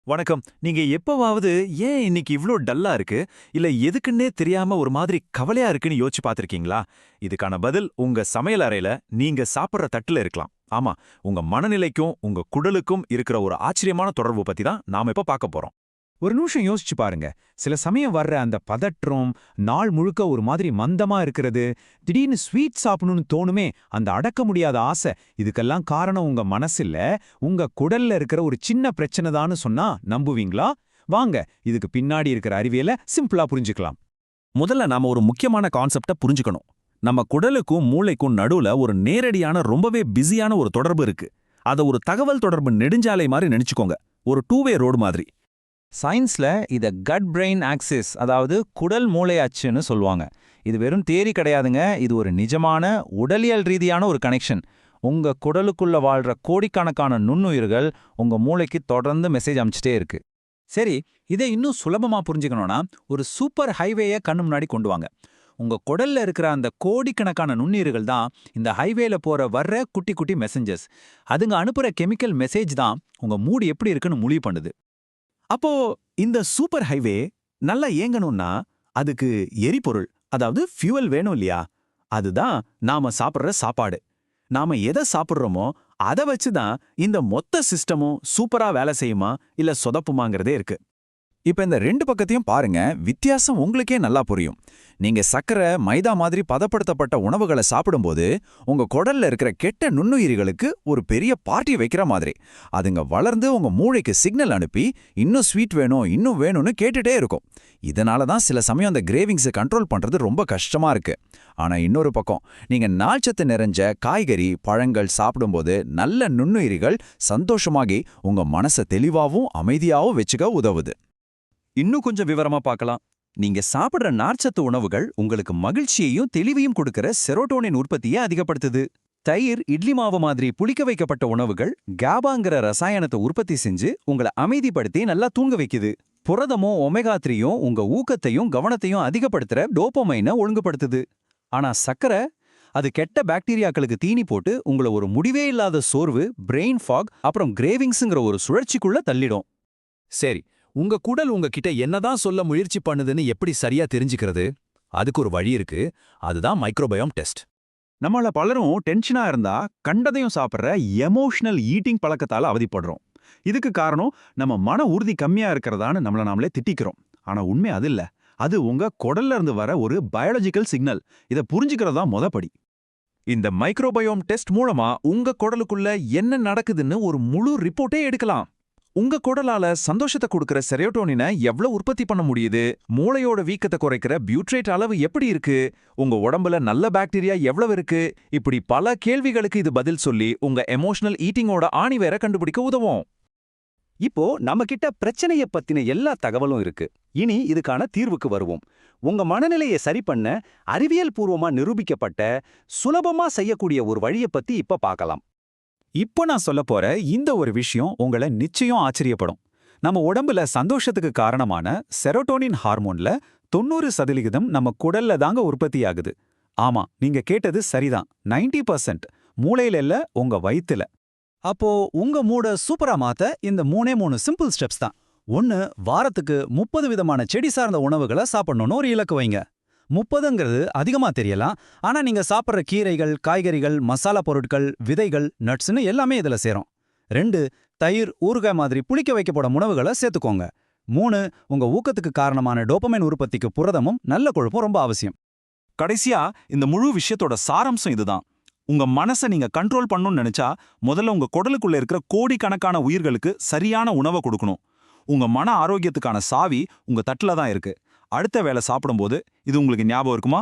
வணக்கம். நீங்க எப்பவாவது ஏன் இன்னைக்கு இவ்ளோ டல்லா இருக்கு? இல்ல எதுக்குன்னே தெரியாம ஒரு மாதிரி கவலையா இருக்குன்னு யோசிச்சு பார்த்திருக்கீங்களா? இதுக்கான பதில் உங்க சமையல் அறையில நீங்க சாப்பிடுற தட்டுல இருக்கலாம். ஆமா, உங்க மனநிலைக்கும் உங்க குடலுக்கும் இருக்கிற ஒரு ஆச்சரியமான தொடர்பு பத்தி தான் நாம இப்ப பார்க்க போறோம். ஒரு நிமிஷம் யோசிச்சு பாருங்க. சில சமயம் வர்ற அந்த பதற்றம், நாள் முழுக்க ஒரு மாதிரி மந்தமா இருக்கிறது, திடீர்னு ஸ்வீட் சாப்பிடணும்னு தோணுமே, அந்த அடக்க முடியாத ஆசை, இதுக்கெல்லாம் காரணம் உங்க மனசில்ல, உங்க குடல்ல இருக்கிற ஒரு சின்ன பிரச்சனை தான்னு சொன்னா நம்புவீங்களா? வாங்க, இதுக்கு பின்னாடி இருக்கிற அறிவியலை சிம்பிளா புரிஞ்சுக்கலாம். முதல்ல நாம ஒரு முக்கியமான கான்செப்ட புரிஞ்சுக்கணும். நம்ம குடலுக்கும் மூளைக்கும் நடுவுல ஒரு நேரடியான ரொம்பவே பிஸியான ஒரு தொடர்பு இருக்கு. அத ஒரு தகவல் தொடர்பு நெடுஞ்சாலை மாதிரி நினைச்சுக்கோங்க. ஒரு டூ-வே ரோடு மாதிரி. சயின்ஸ்ல இத கட் பிரெயின் ஆக்சிஸ், அதாவது குடல் மூளை அச்சுன்னு சொல்லுவாங்க. இது வெறும் தியரி கிடையாதுங்க, இது ஒரு நிஜமான உடலியல் ரீதியான ஒரு கனெக்ஷன். உங்க குடலுக்குள்ள வாழ்ற கோடிக்கணக்கான நுண்ணுயிர்கள் உங்க மூளைக்கு தொடர்ந்து மெசேஜ் அனுப்பிச்சிட்டே இருக்கு. சரி, இதை இன்னும் சுலபமா புரிஞ்சுக்கணும்னா, ஒரு சூப்பர் ஹைவேயை கண்ணு முன்னாடி கொண்டு வாங்க. உங்க குடல்ல இருக்கிற அந்த கோடிக்கணக்கான நுண்ணுயிர்கள் தான் இந்த ஹைவேல வர்ற குட்டி குட்டி மெசஞ்சர்ஸ். அதுங்க அனுப்புற கெமிக்கல் மெசேஜ் தான் உங்க மூடு எப்படி இருக்குன்னு முடிவு பண்ணுது. அப்போ இந்த சூப்பர் ஹைவே நல்லா இயங்கணும்னா அதுக்கு எரிபொருள், அதாவது ஃபியூவல் வேணும் இல்லையா? அதுதான் நாம சாப்பிடுற சாப்பாடு. நாம எதை சாப்பிடுறோமோ அதை வச்சு தான் இந்த மொத்த சிஸ்டமும் சூப்பரா வேலை செய்யுமா இல்ல சொதப்புமாங்கிறதே இருக்கு. இப்ப இந்த ரெண்டு பக்கத்தையும் பாருங்க, வித்தியாசம் உங்களுக்கே நல்லா புரியும். நீங்க சக்கரை, மைதா மாதிரி பதப்படுத்தப்பட்ட உணவுகளை சாப்பிடும்போது உங்க குடல்ல இருக்கிற கெட்ட நுண்ணுயிரிகளுக்கு ஒரு பெரிய பார்ட்டி வைக்கிற மாதிரி அதுங்க வளர்ந்து உங்க மூளைக்கு சிக்னல் அனுப்பி இன்னும் ஸ்வீட் வேணும், இன்னும் வேணும்னு கேட்டுட்டே இருக்கும். இதனால தான் சில சமயம் அந்த கிரேவிங்ஸை கண்ட்ரோல் பண்றது ரொம்ப கஷ்டமா இருக்கு. ஆனா இன்னொரு பக்கம், நீங்க நாள்சத்து நிறைஞ்ச காய்கறி, பழங்கள் சாப்பிடும்போது நல்ல நுண்ணுயிரிகள் சந்தோஷமாகி உங்க மனசை தெளிவாவும் அமைதியாவும் வச்சுக்க உதவுது. இன்னும் கொஞ்சம் விவரமா பார்க்கலாம். நீங்க சாப்பிடுற நார்ச்சத்து உணவுகள் உங்களுக்கு மகிழ்ச்சியையும் தெளிவையும் கொடுக்கிற செரோட்டோனின் உற்பத்தியை அதிகப்படுத்துது. தயிர், இட்லி மாவு மாதிரி புளிக்க வைக்கப்பட்ட உணவுகள் GABAங்கிற ரசாயனத்தை உற்பத்தி செஞ்சு உங்களை அமைதிப்படுத்தி நல்லா தூங்க வைக்குது. புரதமும் ஒமேகா 3யும் உங்க ஊக்கத்தையும் கவனத்தையும் அதிகப்படுத்துற டோபமைனை ஒழுங்குபடுத்துது. ஆனா சக்கரை, அது கெட்ட பாக்டீரியாக்களுக்கு தீனி போட்டு உங்களை ஒரு முடிவே இல்லாத சோர்வு, பிரெயின் ஃபாக், அப்புறம் கிரேவிங்ஸ்ங்கிற ஒரு சுழற்சிக்குள்ள தள்ளிடும். சரி, உங்க குடல் உங்ககிட்ட என்னதான் சொல்ல முயற்சி பண்ணுதுன்னு எப்படி சரியா தெரிஞ்சுக்கிறது? அதுக்கு ஒரு வழி இருக்கு. அதுதான் மைக்ரோபயோம் டெஸ்ட். நம்மள பலரும் டென்ஷனா இருந்தா கண்டதையும் சாப்பிட்ற எமோஷனல் ஈட்டிங் பழக்கத்தால அவதிப்படுறோம். இதுக்கு காரணம் நம்ம மன உறுதி கம்மியா இருக்கிறதான்னு நம்மள நாமளே திட்டிக்கிறோம். ஆனா உண்மை அது இல்ல. அது உங்க குடல்ல இருந்து வர ஒரு பயாலஜிக்கல் சிக்னல். இதை புரிஞ்சுக்கிறதா படி. இந்த மைக்ரோபயோம் டெஸ்ட் மூலமா உங்க குடலுக்குள்ள என்ன நடக்குதுன்னு ஒரு முழு ரிப்போர்ட்டே எடுக்கலாம். உங்க குடலால சந்தோஷத்தை கொடுக்கிற செரோட்டோனினை எவ்வளவு உற்பத்தி பண்ண முடியுது, மூளையோட வீக்கத்தை குறைக்கிற பியூட்ரேட் அளவு எப்படி இருக்கு, உங்க உடம்புல நல்ல பாக்டீரியா எவ்வளவு இருக்கு, இப்படி பல கேள்விகளுக்கு இது பதில் சொல்லி உங்க எமோஷனல் ஈட்டிங்கோட ஆணிவேரை கண்டுபிடிக்க உதவும். இப்போ நம்ம கிட்ட பிரச்சனைய பத்தின எல்லா தகவலும் இருக்கு. இனி இதுக்கான தீர்வுக்கு வருவோம். உங்க மனநிலையை சரி பண்ண அறிவியல் பூர்வமா நிரூபிக்கப்பட்ட சுலபமா செய்யக்கூடிய ஒரு வழியை பத்தி இப்ப பார்க்கலாம். இப்போ நான் சொல்ல போற இந்த ஒரு விஷயம் உங்களை நிச்சயம் ஆச்சரியப்படும். நம்ம உடம்புல சந்தோஷத்துக்கு காரணமான செரோட்டோனின் ஹார்மோன்ல 90% நம்ம குடல்ல தாங்க உற்பத்தியாகுது. ஆமா, நீங்க கேட்டது சரிதான். 90% மூளையில இல்ல, உங்க வயித்துல. அப்போ உங்க மூட சூப்பரா மாத்த இந்த 3 சிம்பிள் ஸ்டெப்ஸ் தான். 1, வாரத்துக்கு 30 விதமான செடி சார்ந்த உணவுகளை சாப்பிடணும்னு ஒரு இலக்கு வைங்க. 30ங்கிறது அதிகமா தெரியலாம், ஆனா நீங்க சாப்பிட்ற கீரைகள், காய்கறிகள், மசாலா பொருட்கள், விதைகள், நட்ஸ்னு எல்லாமே இதுல சேரும். 2, தயிர், ஊறுகாய் மாதிரி புளிக்க வைக்கப்படும் உணவுகளை சேர்த்துக்கோங்க. 3, உங்க ஊக்கத்துக்கு காரணமான டோபமைன் உற்பத்திக்கு புரதமும் நல்ல கொழுப்பும் ரொம்ப அவசியம். கடைசியா இந்த முழு விஷயத்தோட சாரம்சம் இதுதான். உங்க மனசை நீங்க கண்ட்ரோல் பண்ணணும்னு நினைச்சா முதல்ல உங்க குடலுக்குள்ள இருக்கிற கோடிக்கணக்கான உயிர்களுக்கு சரியான உணவை கொடுக்கணும். உங்க மன ஆரோக்கியத்துக்கான சாவி உங்க தட்டுல தான் இருக்கு. அடுத்த வேளை சாப்பிடும்போது இது உங்களுக்கு ஞாபகம் இருக்குமா?